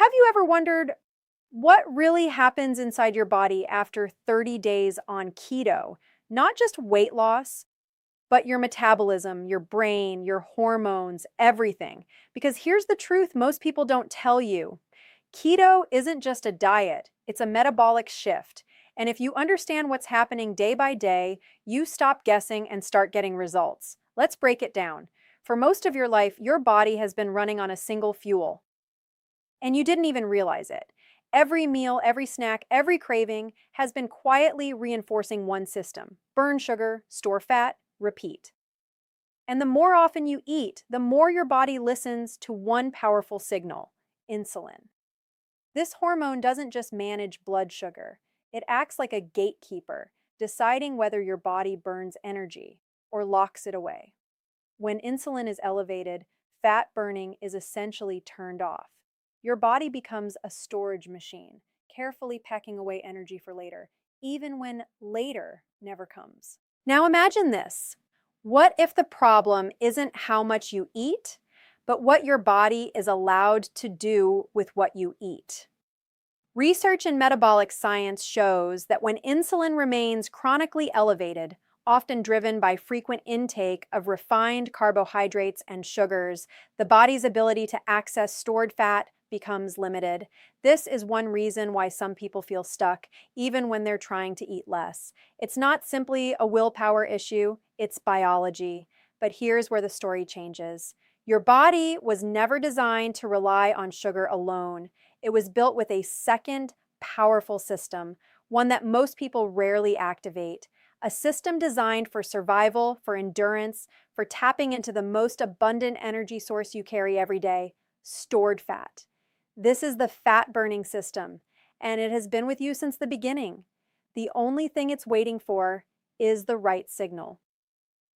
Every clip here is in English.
Have you ever wondered what really happens inside your body after 30 days on keto? Not just weight loss, but your metabolism, your brain, your hormones, everything. Because here's the truth most people don't tell you. Keto isn't just a diet, it's a metabolic shift. And if you understand what's happening day by day, you stop guessing and start getting results. Let's break it down. For most of your life, your body has been running on a single fuel, and you didn't even realize it. Every meal, every snack, every craving has been quietly reinforcing one system: burn sugar, store fat, repeat. And the more often you eat, the more your body listens to one powerful signal: insulin. This hormone doesn't just manage blood sugar, it acts like a gatekeeper, deciding whether your body burns energy or locks it away. When insulin is elevated, fat burning is essentially turned off. Your body becomes a storage machine, carefully packing away energy for later, even when later never comes. Now imagine this. What if the problem isn't how much you eat, but what your body is allowed to do with what you eat? Research in metabolic science shows that when insulin remains chronically elevated, often driven by frequent intake of refined carbohydrates and sugars, the body's ability to access stored fat becomes limited. This is one reason why some people feel stuck, even when they're trying to eat less. It's not simply a willpower issue, it's biology. But here's where the story changes. Your body was never designed to rely on sugar alone. It was built with a second powerful system, one that most people rarely activate. A system designed for survival, for endurance, for tapping into the most abundant energy source you carry every day: stored fat. This is the fat-burning system, and it has been with you since the beginning. The only thing it's waiting for is the right signal.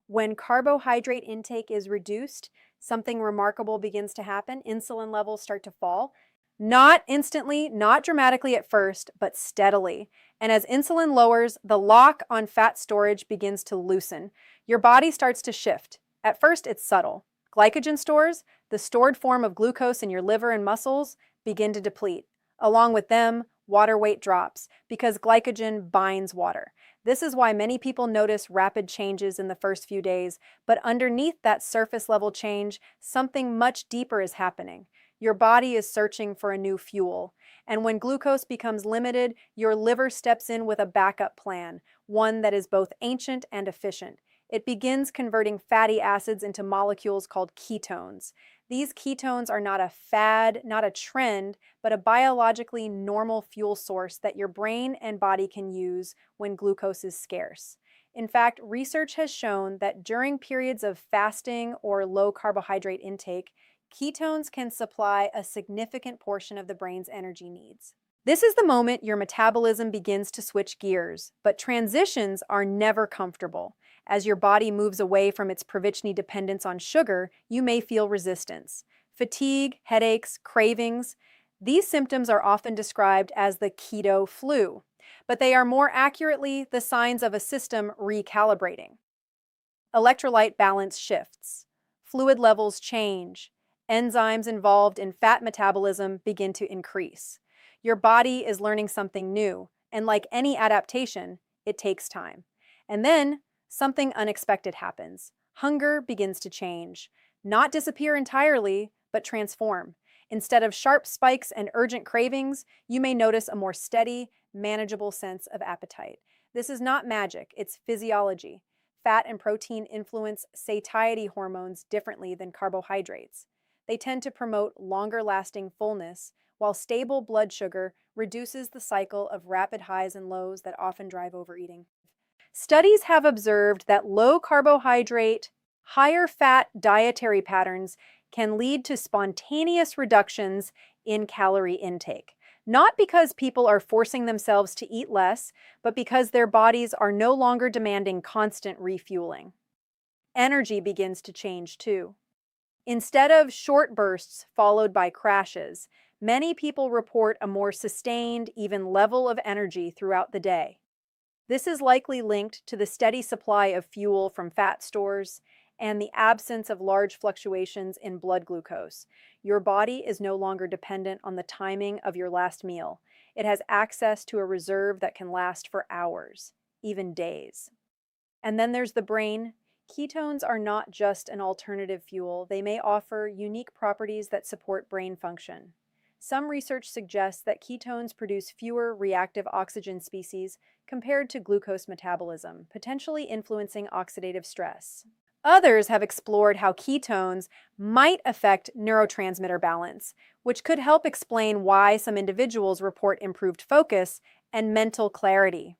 When carbohydrate intake is reduced, something remarkable begins to happen. Insulin levels start to fall. Not instantly, not dramatically at first, but steadily. And as insulin lowers, the lock on fat storage begins to loosen. Your body starts to shift. At first, it's subtle. Glycogen stores, the stored form of glucose in your liver and muscles, begin to deplete. Along with them, water weight drops because glycogen binds water. This is why many people notice rapid changes in the first few days, but underneath that surface level change, something much deeper is happening. Your body is searching for a new fuel. And when glucose becomes limited, your liver steps in with a backup plan, one that is both ancient and efficient. It begins converting fatty acids into molecules called ketones. These ketones are not a fad, not a trend, but a biologically normal fuel source that your brain and body can use when glucose is scarce. In fact, research has shown that during periods of fasting or low carbohydrate intake, ketones can supply a significant portion of the brain's energy needs. This is the moment your metabolism begins to switch gears, but transitions are never comfortable. As your body moves away from its Pravichnyi dependence on sugar, you may feel resistance. Fatigue, headaches, cravings. These symptoms are often described as the keto flu, but they are more accurately the signs of a system recalibrating. Electrolyte balance shifts. Fluid levels change. Enzymes involved in fat metabolism begin to increase. Your body is learning something new, and like any adaptation, it takes time. And then something unexpected happens. Hunger begins to change. Not disappear entirely, but transform. Instead of sharp spikes and urgent cravings, you may notice a more steady, manageable sense of appetite. This is not magic, it's physiology. Fat and protein influence satiety hormones differently than carbohydrates. They tend to promote longer-lasting fullness, while stable blood sugar reduces the cycle of rapid highs and lows that often drive overeating. Studies have observed that low carbohydrate, higher fat dietary patterns can lead to spontaneous reductions in calorie intake. Not because people are forcing themselves to eat less, but because their bodies are no longer demanding constant refueling. Energy begins to change too. Instead of short bursts followed by crashes, many people report a more sustained, even level of energy throughout the day. This is likely linked to the steady supply of fuel from fat stores and the absence of large fluctuations in blood glucose. Your body is no longer dependent on the timing of your last meal. It has access to a reserve that can last for hours, even days. And then there's the brain. Ketones are not just an alternative fuel, they may offer unique properties that support brain function. Some research suggests that ketones produce fewer reactive oxygen species compared to glucose metabolism, potentially influencing oxidative stress. Others have explored how ketones might affect neurotransmitter balance, which could help explain why some individuals report improved focus and mental clarity.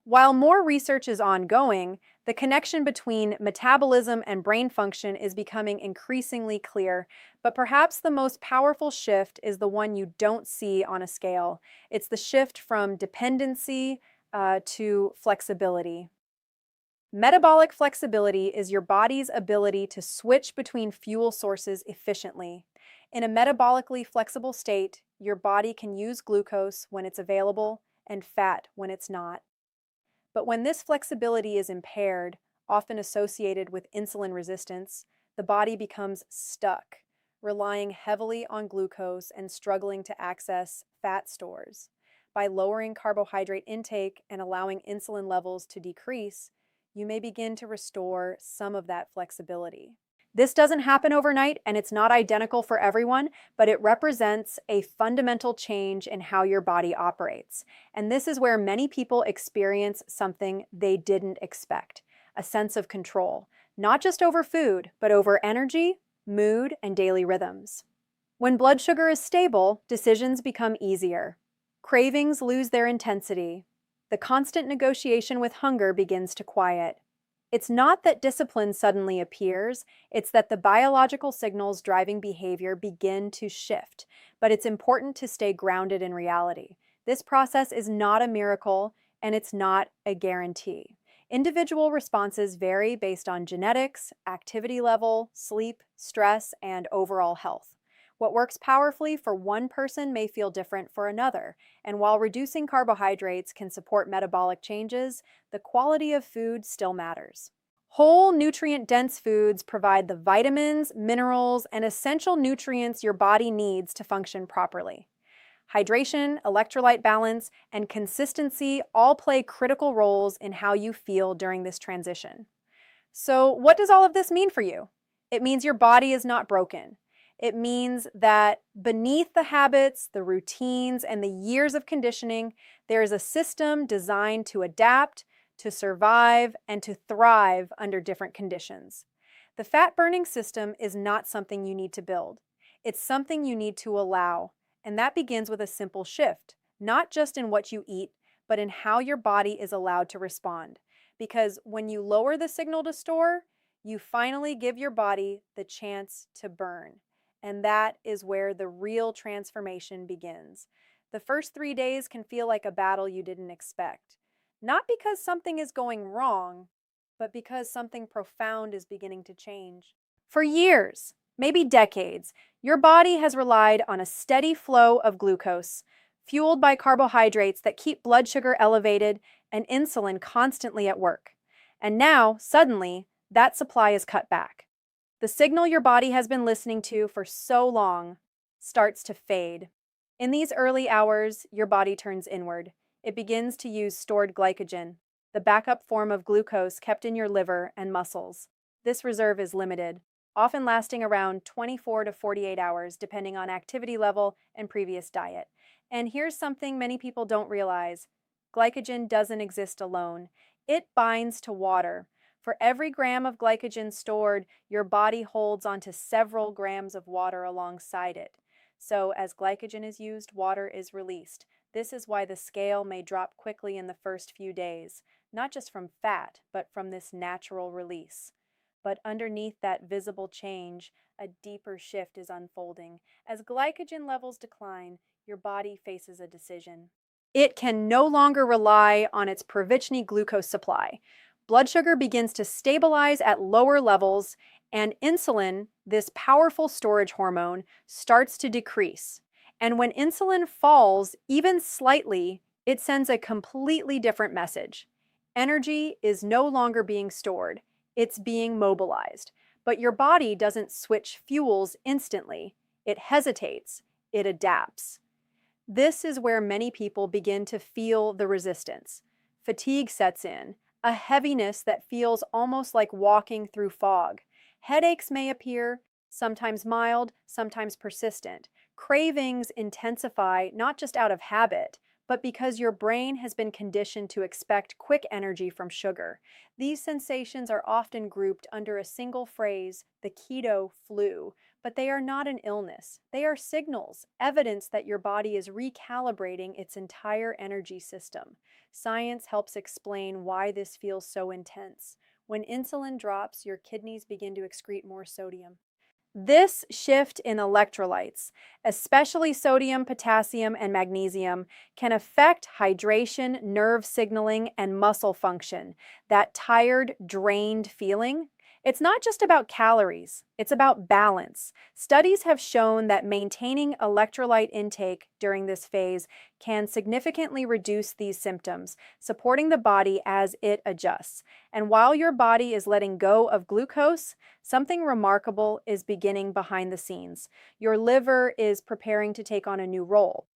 While more research is ongoing, the connection between metabolism and brain function is becoming increasingly clear, but perhaps the most powerful shift is the one you don't see on a scale. It's the shift from dependency to flexibility. Metabolic flexibility is your body's ability to switch between fuel sources efficiently. In a metabolically flexible state, your body can use glucose when it's available and fat when it's not. But when this flexibility is impaired, often associated with insulin resistance, the body becomes stuck, relying heavily on glucose and struggling to access fat stores. By lowering carbohydrate intake and allowing insulin levels to decrease, you may begin to restore some of that flexibility. This doesn't happen overnight, and it's not identical for everyone, but it represents a fundamental change in how your body operates. And this is where many people experience something they didn't expect, a sense of control, not just over food, but over energy, mood, and daily rhythms. When blood sugar is stable, decisions become easier. Cravings lose their intensity. The constant negotiation with hunger begins to quiet. It's not that discipline suddenly appears, it's that the biological signals driving behavior begin to shift, but it's important to stay grounded in reality. This process is not a miracle, and it's not a guarantee. Individual responses vary based on genetics, activity level, sleep, stress, and overall health. What works powerfully for one person may feel different for another, and while reducing carbohydrates can support metabolic changes, the quality of food still matters. Whole, nutrient-dense foods provide the vitamins, minerals, and essential nutrients your body needs to function properly. Hydration, electrolyte balance, and consistency all play critical roles in how you feel during this transition. So, what does all of this mean for you? It means your body is not broken. It means that beneath the habits, the routines, and the years of conditioning, there is a system designed to adapt, to survive, and to thrive under different conditions. The fat-burning system is not something you need to build. It's something you need to allow, and that begins with a simple shift, not just in what you eat, but in how your body is allowed to respond. Because when you lower the signal to store, you finally give your body the chance to burn. And that is where the real transformation begins. The first 3 days can feel like a battle you didn't expect. Not because something is going wrong, but because something profound is beginning to change. For years, maybe decades, your body has relied on a steady flow of glucose, fueled by carbohydrates that keep blood sugar elevated and insulin constantly at work. And now, suddenly, that supply is cut back. The signal your body has been listening to for so long starts to fade. In these early hours, your body turns inward. It begins to use stored glycogen, the backup form of glucose kept in your liver and muscles. This reserve is limited, often lasting around 24 to 48 hours, depending on activity level and previous diet. And here's something many people don't realize. Glycogen doesn't exist alone. It binds to water. For every gram of glycogen stored, your body holds onto several grams of water alongside it. So as glycogen is used, water is released. This is why the scale may drop quickly in the first few days, not just from fat, but from this natural release. But underneath that visible change, a deeper shift is unfolding. As glycogen levels decline, your body faces a decision. It can no longer rely on its provisional glucose supply. Blood sugar begins to stabilize at lower levels, and insulin, this powerful storage hormone, starts to decrease. And when insulin falls, even slightly, it sends a completely different message. Energy is no longer being stored. It's being mobilized. But your body doesn't switch fuels instantly. It hesitates. It adapts. This is where many people begin to feel the resistance. Fatigue sets in, a heaviness that feels almost like walking through fog. Headaches may appear, sometimes mild, sometimes persistent. Cravings intensify not just out of habit, but because your brain has been conditioned to expect quick energy from sugar. These sensations are often grouped under a single phrase, the keto flu, but they are not an illness. They are signals, evidence that your body is recalibrating its entire energy system. Science helps explain why this feels so intense. When insulin drops, your kidneys begin to excrete more sodium. This shift in electrolytes, especially sodium, potassium, and magnesium, can affect hydration, nerve signaling, and muscle function. That tired, drained feeling. It's not just about calories, it's about balance. Studies have shown that maintaining electrolyte intake during this phase can significantly reduce these symptoms, supporting the body as it adjusts. And while your body is letting go of glucose, something remarkable is beginning behind the scenes. Your liver is preparing to take on a new role.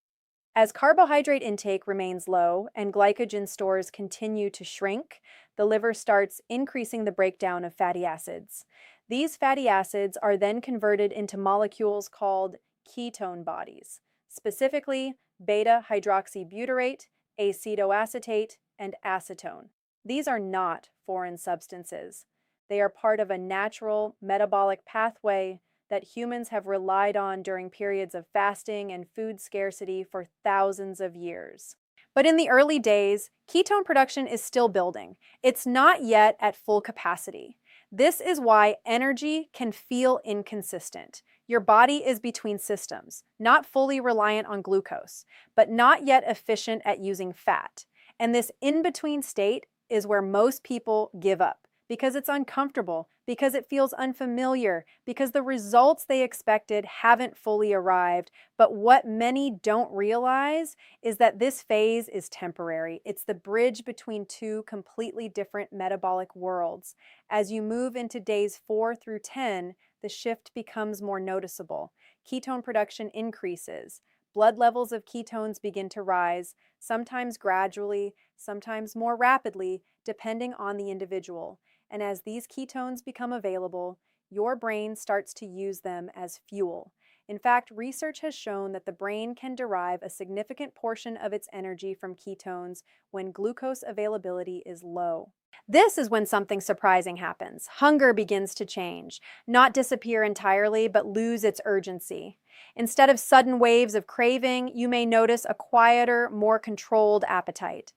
As carbohydrate intake remains low and glycogen stores continue to shrink, the liver starts increasing the breakdown of fatty acids. These fatty acids are then converted into molecules called ketone bodies, specifically beta hydroxybutyrate, acetoacetate, and acetone. These are not foreign substances. They are part of a natural metabolic pathway that humans have relied on during periods of fasting and food scarcity for thousands of years. But in the early days, ketone production is still building. It's not yet at full capacity. This is why energy can feel inconsistent. Your body is between systems, not fully reliant on glucose, but not yet efficient at using fat. And this in-between state is where most people give up. Because it's uncomfortable, because it feels unfamiliar, because the results they expected haven't fully arrived. But what many don't realize is that this phase is temporary. It's the bridge between two completely different metabolic worlds. As you move into days 4 through 10, the shift becomes more noticeable. Ketone production increases. Blood levels of ketones begin to rise, sometimes gradually, sometimes more rapidly, depending on the individual. And as these ketones become available, your brain starts to use them as fuel. In fact, research has shown that the brain can derive a significant portion of its energy from ketones when glucose availability is low. This is when something surprising happens. Hunger begins to change, not disappear entirely, but lose its urgency. Instead of sudden waves of craving, you may notice a quieter, more controlled appetite.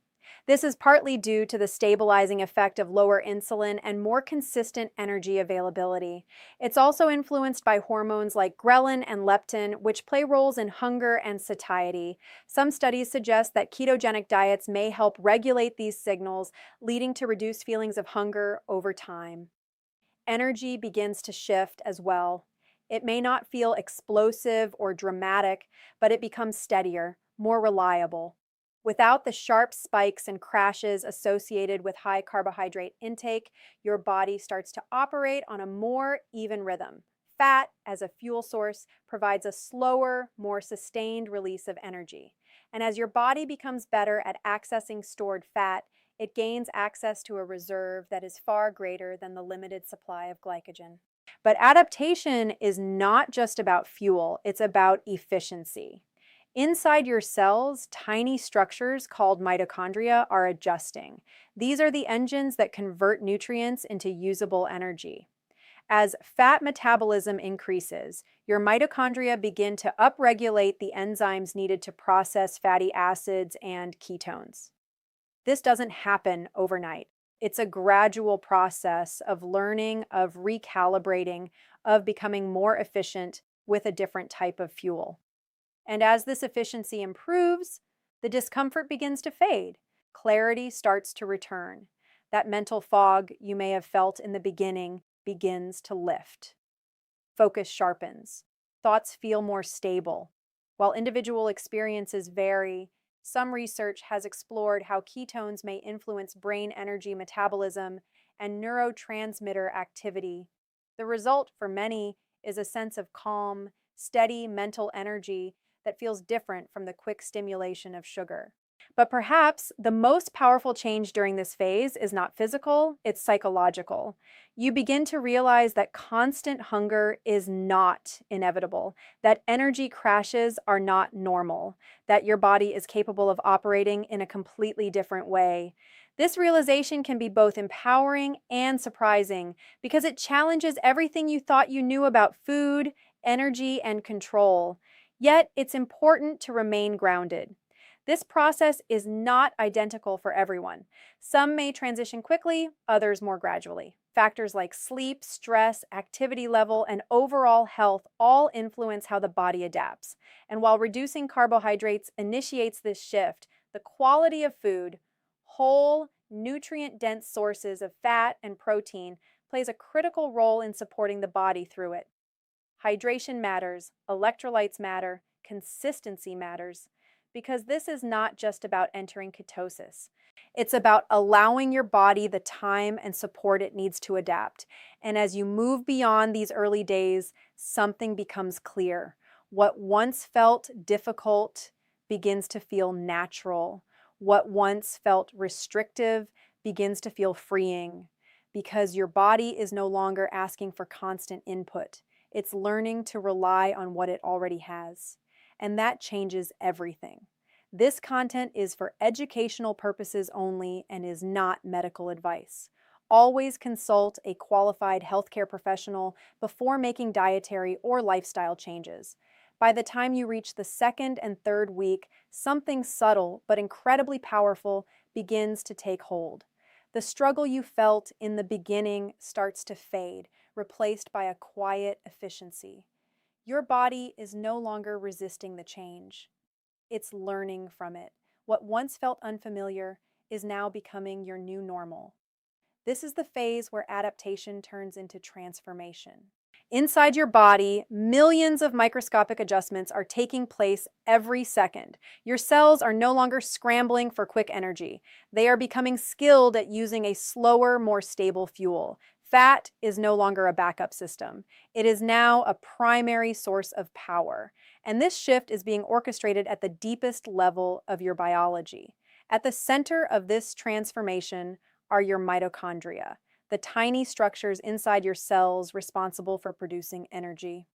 This is partly due to the stabilizing effect of lower insulin and more consistent energy availability. It's also influenced by hormones like ghrelin and leptin, which play roles in hunger and satiety. Some studies suggest that ketogenic diets may help regulate these signals, leading to reduced feelings of hunger over time. Energy begins to shift as well. It may not feel explosive or dramatic, but it becomes steadier, more reliable. Without the sharp spikes and crashes associated with high carbohydrate intake, your body starts to operate on a more even rhythm. Fat, as a fuel source, provides a slower, more sustained release of energy. And as your body becomes better at accessing stored fat, it gains access to a reserve that is far greater than the limited supply of glycogen. But adaptation is not just about fuel, it's about efficiency. Inside your cells, tiny structures called mitochondria are adjusting. These are the engines that convert nutrients into usable energy. As fat metabolism increases, your mitochondria begin to upregulate the enzymes needed to process fatty acids and ketones. This doesn't happen overnight. It's a gradual process of learning, of recalibrating, of becoming more efficient with a different type of fuel. And as this efficiency improves, the discomfort begins to fade. Clarity starts to return. That mental fog you may have felt in the beginning begins to lift. Focus sharpens. Thoughts feel more stable. While individual experiences vary, some research has explored how ketones may influence brain energy metabolism and neurotransmitter activity. The result for many is a sense of calm, steady mental energy that feels different from the quick stimulation of sugar. But perhaps the most powerful change during this phase is not physical, it's psychological. You begin to realize that constant hunger is not inevitable, that energy crashes are not normal, that your body is capable of operating in a completely different way. This realization can be both empowering and surprising because it challenges everything you thought you knew about food, energy, and control. Yet, it's important to remain grounded. This process is not identical for everyone. Some may transition quickly, others more gradually. Factors like sleep, stress, activity level, and overall health all influence how the body adapts. And while reducing carbohydrates initiates this shift, the quality of food, whole, nutrient-dense sources of fat and protein, plays a critical role in supporting the body through it. Hydration matters, electrolytes matter, consistency matters, because this is not just about entering ketosis. It's about allowing your body the time and support it needs to adapt. And as you move beyond these early days, something becomes clear. What once felt difficult begins to feel natural. What once felt restrictive begins to feel freeing, because your body is no longer asking for constant input. It's learning to rely on what it already has. And that changes everything. This content is for educational purposes only and is not medical advice. Always consult a qualified healthcare professional before making dietary or lifestyle changes. By the time you reach the second and third week, something subtle but incredibly powerful begins to take hold. The struggle you felt in the beginning starts to fade, replaced by a quiet efficiency. Your body is no longer resisting the change. It's learning from it. What once felt unfamiliar is now becoming your new normal. This is the phase where adaptation turns into transformation. Inside your body, millions of microscopic adjustments are taking place every second. Your cells are no longer scrambling for quick energy. They are becoming skilled at using a slower, more stable fuel. Fat is no longer a backup system. It is now a primary source of power. And this shift is being orchestrated at the deepest level of your biology. At the center of this transformation are your mitochondria, the tiny structures inside your cells responsible for producing energy.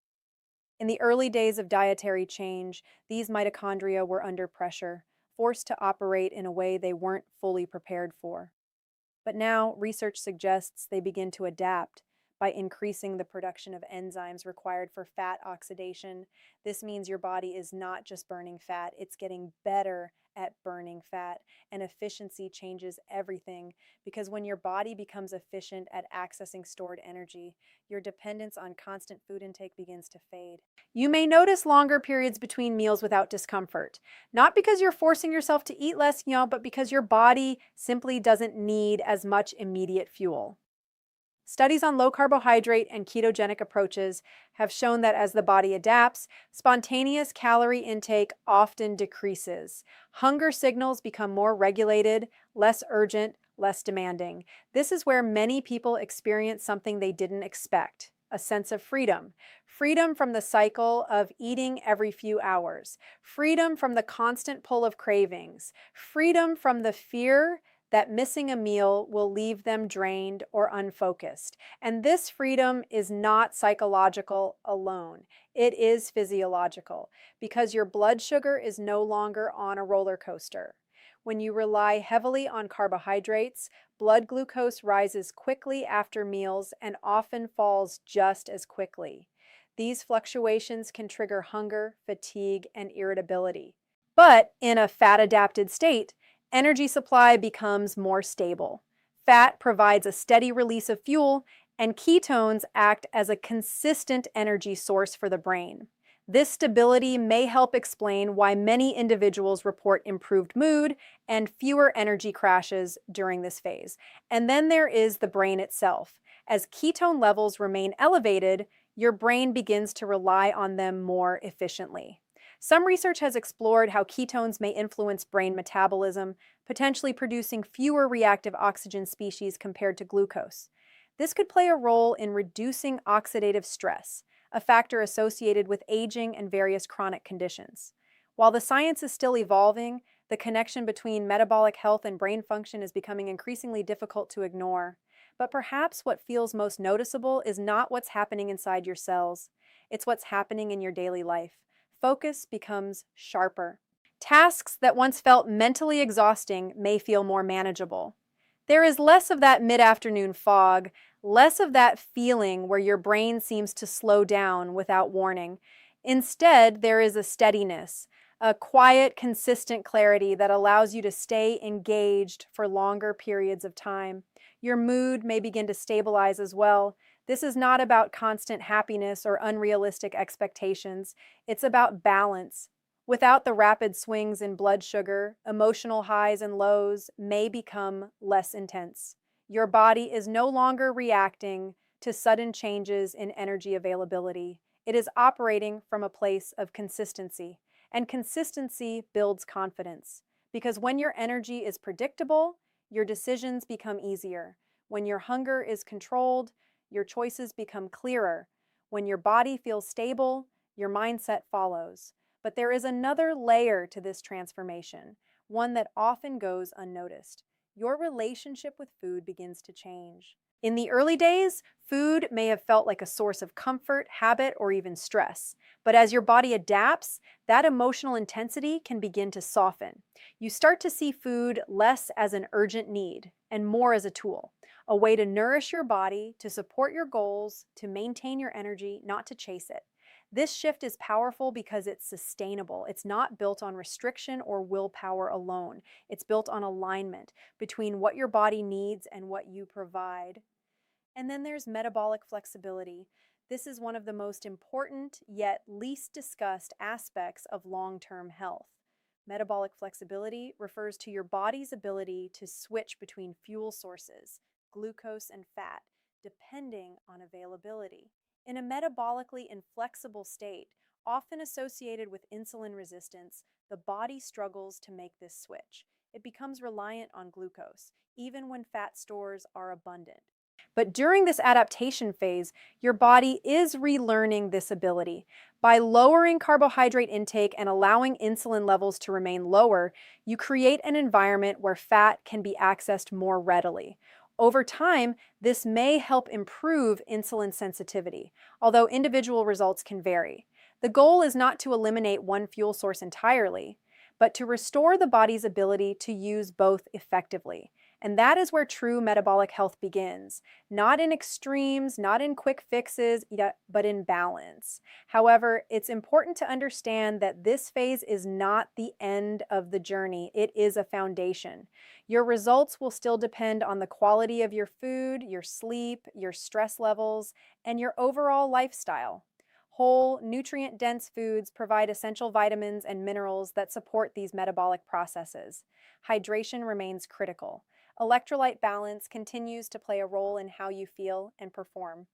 In the early days of dietary change, these mitochondria were under pressure, forced to operate in a way they weren't fully prepared for. But now, research suggests they begin to adapt by increasing the production of enzymes required for fat oxidation. This means your body is not just burning fat, it's getting better at burning fat. And efficiency changes everything, because when your body becomes efficient at accessing stored energy, your dependence on constant food intake begins to fade. You may notice longer periods between meals without discomfort, not because you're forcing yourself to eat less, but because your body simply doesn't need as much immediate fuel. Studies on low carbohydrate and ketogenic approaches have shown that as the body adapts, spontaneous calorie intake often decreases. Hunger signals become more regulated, less urgent, less demanding. This is where many people experience something they didn't expect: a sense of freedom. Freedom from the cycle of eating every few hours. Freedom from the constant pull of cravings. Freedom from the fear that missing a meal will leave them drained or unfocused. And this freedom is not psychological alone. It is physiological, because your blood sugar is no longer on a roller coaster. When you rely heavily on carbohydrates, blood glucose rises quickly after meals and often falls just as quickly. These fluctuations can trigger hunger, fatigue, and irritability. But in a fat-adapted state, energy supply becomes more stable. Fat provides a steady release of fuel, and ketones act as a consistent energy source for the brain. This stability may help explain why many individuals report improved mood and fewer energy crashes during this phase. And then there is the brain itself. As ketone levels remain elevated, your brain begins to rely on them more efficiently. Some research has explored how ketones may influence brain metabolism, potentially producing fewer reactive oxygen species compared to glucose. This could play a role in reducing oxidative stress, a factor associated with aging and various chronic conditions. While the science is still evolving, the connection between metabolic health and brain function is becoming increasingly difficult to ignore. But perhaps what feels most noticeable is not what's happening inside your cells, it's what's happening in your daily life. Focus becomes sharper. Tasks that once felt mentally exhausting may feel more manageable. There is less of that mid-afternoon fog, less of that feeling where your brain seems to slow down without warning. Instead, there is a steadiness, a quiet, consistent clarity that allows you to stay engaged for longer periods of time. Your mood may begin to stabilize as well. This is not about constant happiness or unrealistic expectations. It's about balance. Without the rapid swings in blood sugar, emotional highs and lows may become less intense. Your body is no longer reacting to sudden changes in energy availability. It is operating from a place of consistency, and consistency builds confidence. Because when your energy is predictable, your decisions become easier. When your hunger is controlled, your choices become clearer. When your body feels stable, your mindset follows. But there is another layer to this transformation, one that often goes unnoticed. Your relationship with food begins to change. In the early days, food may have felt like a source of comfort, habit, or even stress. But as your body adapts, that emotional intensity can begin to soften. You start to see food less as an urgent need and more as a tool, a way to nourish your body, to support your goals, to maintain your energy, not to chase it. This shift is powerful because it's sustainable. It's not built on restriction or willpower alone. It's built on alignment between what your body needs and what you provide. And then there's metabolic flexibility. This is one of the most important yet least discussed aspects of long-term health. Metabolic flexibility refers to your body's ability to switch between fuel sources, glucose and fat, depending on availability. In a metabolically inflexible state, often associated with insulin resistance, the body struggles to make this switch. It becomes reliant on glucose, even when fat stores are abundant. But during this adaptation phase, your body is relearning this ability. By lowering carbohydrate intake and allowing insulin levels to remain lower, you create an environment where fat can be accessed more readily. Over time, this may help improve insulin sensitivity, although individual results can vary. The goal is not to eliminate one fuel source entirely, but to restore the body's ability to use both effectively. And that is where true metabolic health begins, not in extremes, not in quick fixes, but in balance. However, it's important to understand that this phase is not the end of the journey. It is a foundation. Your results will still depend on the quality of your food, your sleep, your stress levels, and your overall lifestyle. Whole, nutrient-dense foods provide essential vitamins and minerals that support these metabolic processes. Hydration remains critical. Electrolyte balance continues to play a role in how you feel and perform.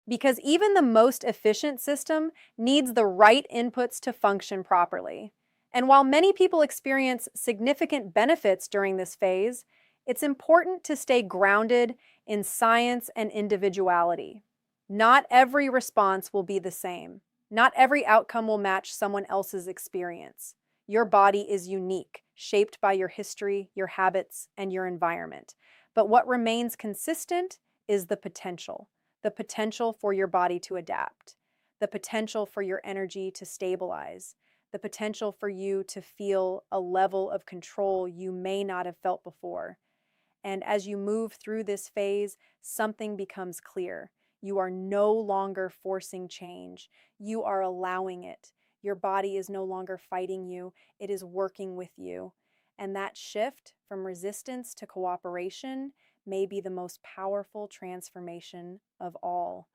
Because even the most efficient system needs the right inputs to function properly. And while many people experience significant benefits during this phase, it's important to stay grounded in science and individuality. Not every response will be the same. Not every outcome will match someone else's experience. Your body is unique, shaped by your history, your habits, and your environment. But what remains consistent is the potential for your body to adapt, the potential for your energy to stabilize, the potential for you to feel a level of control you may not have felt before. And as you move through this phase, something becomes clear. You are no longer forcing change. You are allowing it. Your body is no longer fighting you. It is working with you. And that shift from resistance to cooperation may be the most powerful transformation of all.